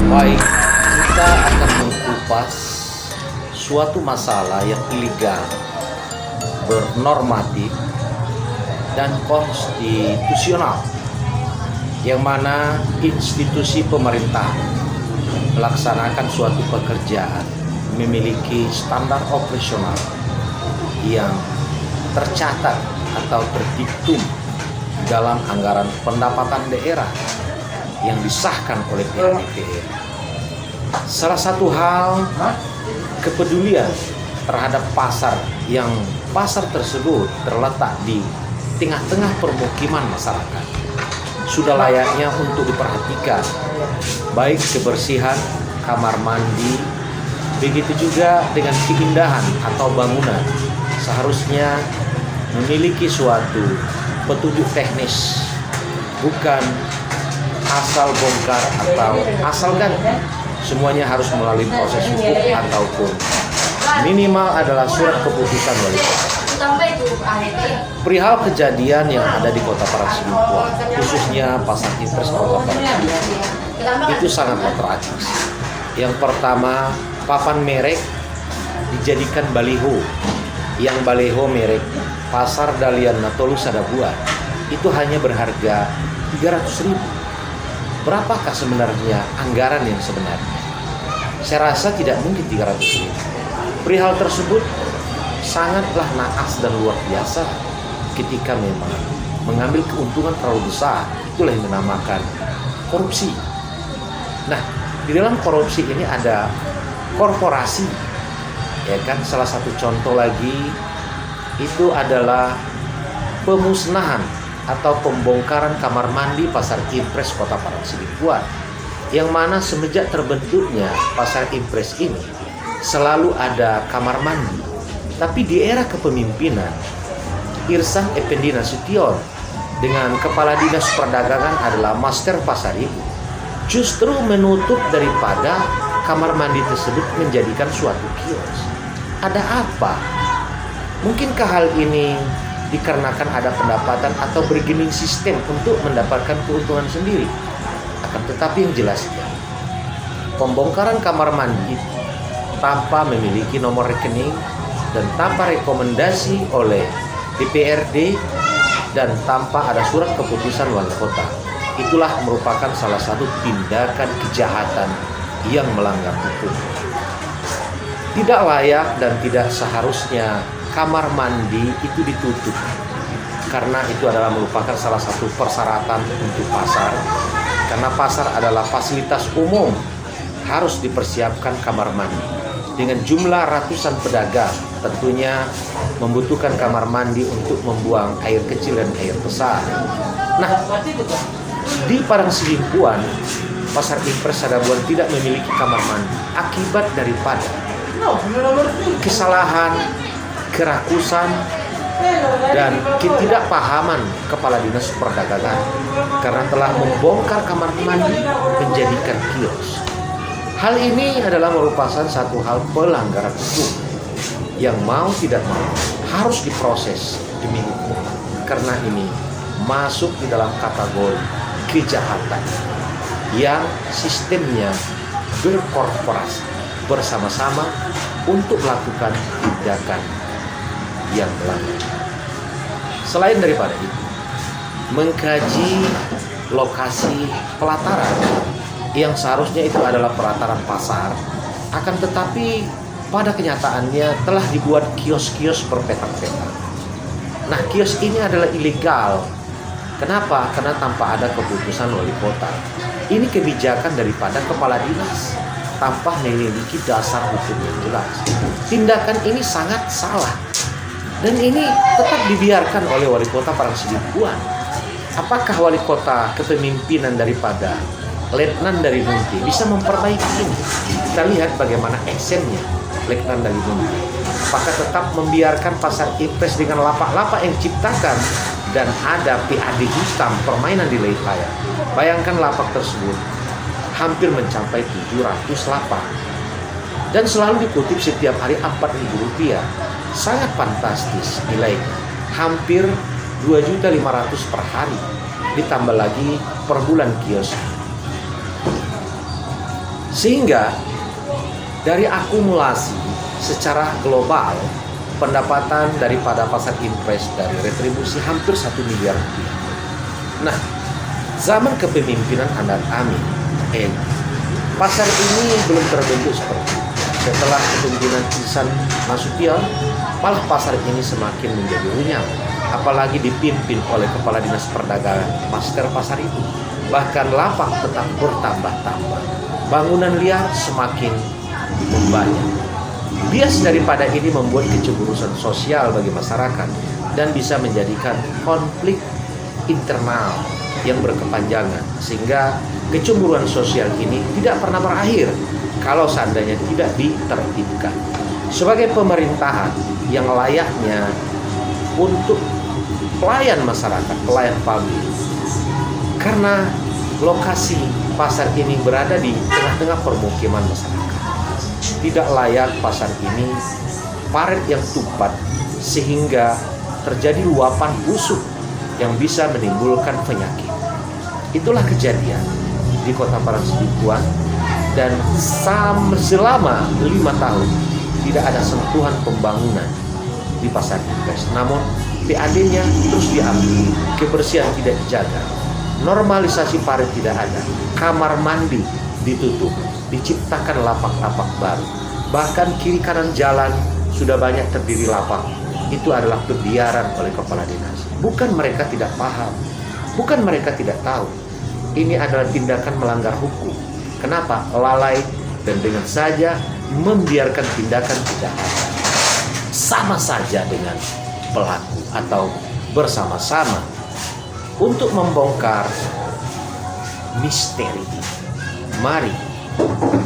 Baik, kita akan mengupas suatu masalah yang ilegal, bernormatif, dan konstitusional, yang mana institusi pemerintah melaksanakan suatu pekerjaan memiliki standar operasional yang tercatat atau terdiktum dalam anggaran pendapatan daerah yang disahkan oleh DPR. Salah satu hal kepedulian terhadap pasar yang pasar tersebut terletak di tengah-tengah permukiman masyarakat sudah layaknya untuk diperhatikan, baik kebersihan kamar mandi, begitu juga dengan keindahan atau bangunan seharusnya memiliki suatu petunjuk teknis, bukan asal bongkar atau asal ganti. Semuanya harus melalui proses hukum ataupun minimal adalah surat keputusan wali kota. Perihal kejadian yang ada di Kota Parangtribuan, khususnya Pasar Impres Kota Parangtribuan, itu sangatlah tragis. Yang pertama, papan merek dijadikan baliho. Yang baliho merek Pasar Dalian Natolus Sadabuan itu hanya berharga 300.000. Berapakah sebenarnya anggaran yang sebenarnya? Saya rasa tidak mungkin 300.000. Perihal tersebut sangatlah naas dan luar biasa ketika memang mengambil keuntungan terlalu besar. Itulah yang dinamakan korupsi. Nah, di dalam korupsi ini ada korporasi, ya kan? Salah satu contoh lagi itu adalah pemusnahan atau pembongkaran kamar mandi Pasar Impres Kota Parangtribuan, yang mana semenjak terbentuknya Pasar Impres ini selalu ada kamar mandi. Tapi di era kepemimpinan Irsan Effendi Nasution dengan Kepala Dinas Perdagangan adalah Master Pasar itu, justru menutup daripada kamar mandi tersebut menjadikan suatu kios. Ada apa? Mungkinkah hal ini dikarenakan ada pendapatan atau bargaining sistem untuk mendapatkan keuntungan sendiri? Akan tetapi yang jelasnya, pembongkaran kamar mandi tanpa memiliki nomor rekening dan tanpa rekomendasi oleh DPRD dan tanpa ada surat keputusan wali kota, itulah merupakan salah satu tindakan kejahatan yang melanggar hukum. Tidak layak dan tidak seharusnya kamar mandi itu ditutup, karena itu adalah merupakan salah satu persyaratan untuk pasar. Karena pasar adalah fasilitas umum, harus dipersiapkan kamar mandi. Dengan jumlah ratusan pedagang, tentunya membutuhkan kamar mandi untuk membuang air kecil dan air besar. Nah, di Parangtribuan, Pasar Impres Sadabuan tidak memiliki kamar mandi akibat daripada kesalahan, kerakusan, dan ketidakpahaman Kepala Dinas Perdagangan karena telah membongkar kamar mandi menjadikan kios. Hal ini adalah merupakan satu hal pelanggaran hukum yang mau tidak mau harus diproses demi hukum, karena ini masuk di dalam kategori kejahatan yang sistemnya berkorporasi bersama-sama untuk melakukan tindakan yang melanggar. Selain daripada itu, mengkaji lokasi pelataran yang seharusnya itu adalah pelataran pasar, akan tetapi pada kenyataannya telah dibuat kios-kios berpetak-petak. Nah, kios ini adalah ilegal. Kenapa? Karena tanpa ada keputusan wali kota. Ini kebijakan daripada kepala dinas tanpa memiliki dasar hukum yang jelas. Tindakan ini sangat salah. Dan ini tetap dibiarkan oleh wali kota Parangtribuan. Apakah wali kota kepemimpinan daripada Letnan dari Munti bisa memperbaiki ini? Kita lihat bagaimana actionnya Letnan dari Munti. Apakah tetap membiarkan Pasar Impres dengan lapak-lapak yang diciptakan dan ada PAD hitam, permainan di layar? Bayangkan lapak tersebut hampir mencapai 700 lapak dan selalu dikutip setiap hari Rp4.000. Sangat fantastis nilainya, hampir 2.500.000 per hari, ditambah lagi per bulan kios. Sehingga dari akumulasi secara global pendapatan daripada pasar impres dari retribusi hampir 1 miliar rupiah. Nah, zaman kepemimpinan Anwar Amin, pasar ini belum terbentuk seperti itu. Setelah kepemimpinan Ihsan Nasution, malah pasar ini semakin menjadi runyam, apalagi dipimpin oleh Kepala Dinas Perdagangan, master pasar itu. Bahkan lapak tetap bertambah-tambah, bangunan liar semakin membanyak. Bias daripada ini membuat kecemburuan sosial bagi masyarakat dan bisa menjadikan konflik internal yang berkepanjangan, sehingga kecemburuan sosial ini tidak pernah berakhir kalau seandainya tidak ditertibkan. Sebagai pemerintahan yang layaknya untuk pelayan masyarakat, pelayan publik, karena lokasi pasar ini berada di tengah-tengah permukiman masyarakat, tidak layak pasar ini parit yang tupat sehingga terjadi luapan busuk yang bisa menimbulkan penyakit. Itulah kejadian di Kota Parangtribuan, dan selama 5 tahun tidak ada sentuhan pembangunan di pasar impres. Namun PAD-nya terus diambil, kebersihan tidak dijaga, normalisasi parit tidak ada, kamar mandi ditutup, diciptakan lapak-lapak baru. Bahkan kiri kanan jalan sudah banyak terdiri lapak. Itu adalah pembiaran oleh kepala dinas. Bukan mereka tidak paham, bukan mereka tidak tahu. Ini adalah tindakan melanggar hukum. Kenapa? Lalai dan dengan saja membiarkan tindakan kejahatan. Sama saja dengan pelaku atau bersama-sama untuk membongkar misteri. Mari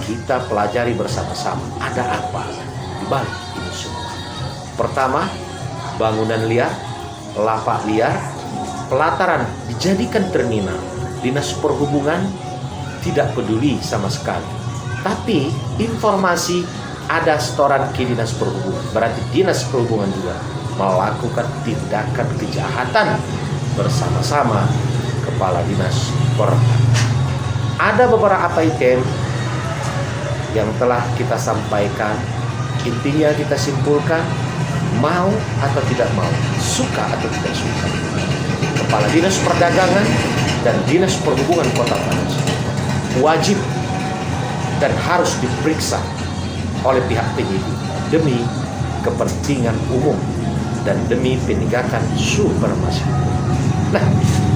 kita pelajari bersama-sama ada apa di balik ini semua. Pertama, bangunan liar, lapak liar, pelataran dijadikan terminal. Dinas Perhubungan tidak peduli sama sekali. Tapi informasi ada setoran ke Dinas Perhubungan, berarti Dinas Perhubungan juga melakukan tindakan kejahatan bersama-sama Kepala Dinas Perhubungan. Ada beberapa item yang telah kita sampaikan. Intinya kita simpulkan, mau atau tidak mau, suka atau tidak suka, Kepala Dinas Perdagangan dan Dinas Perhubungan Kota Parangtribuan wajib dan harus diperiksa oleh pihak penyidik demi kepentingan umum dan demi penegakan supremasi. Nah,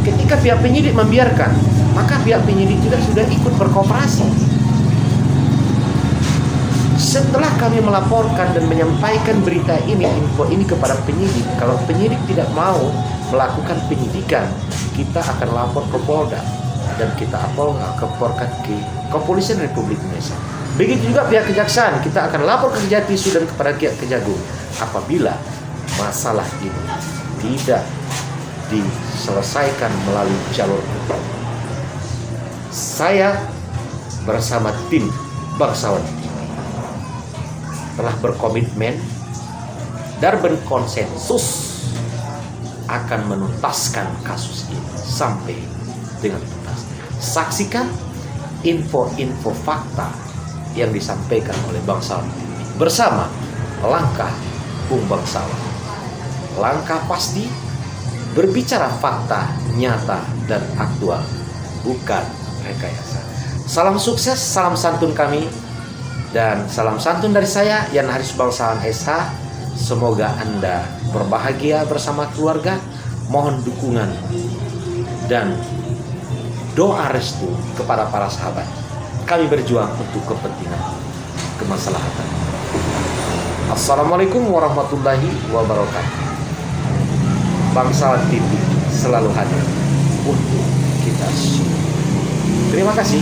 ketika pihak penyidik membiarkan, maka pihak penyidik juga sudah ikut berkooperasi. Setelah kami melaporkan dan menyampaikan berita ini, info ini kepada penyidik, kalau penyidik tidak mau melakukan penyidikan, kita akan lapor ke Polda dan kita laporkan ke Kepolisian Republik Indonesia. Begitu juga pihak kejaksaan, kita akan lapor ke Kejati dan kepada pihak Kejagung apabila masalah ini tidak diselesaikan melalui jalur hukum. Saya bersama tim bangsawan telah berkomitmen dan berkonsensus akan menuntaskan kasus ini sampai dengan tuntas. Saksikan info-info fakta yang disampaikan oleh bangsawan bersama langkah Bung Bangsawan. Langkah pasti berbicara fakta nyata dan aktual, bukan rekayasa. Salam sukses, salam santun kami, dan salam santun dari saya, Yan Haris Bangsawan SH. Semoga Anda berbahagia bersama keluarga. Mohon dukungan dan doa restu kepada para sahabat. Kami berjuang untuk kepentingan kemaslahatan. Assalamualaikum warahmatullahi wabarakatuh. Bangsawan TV selalu hadir untuk kita semua. Terima kasih.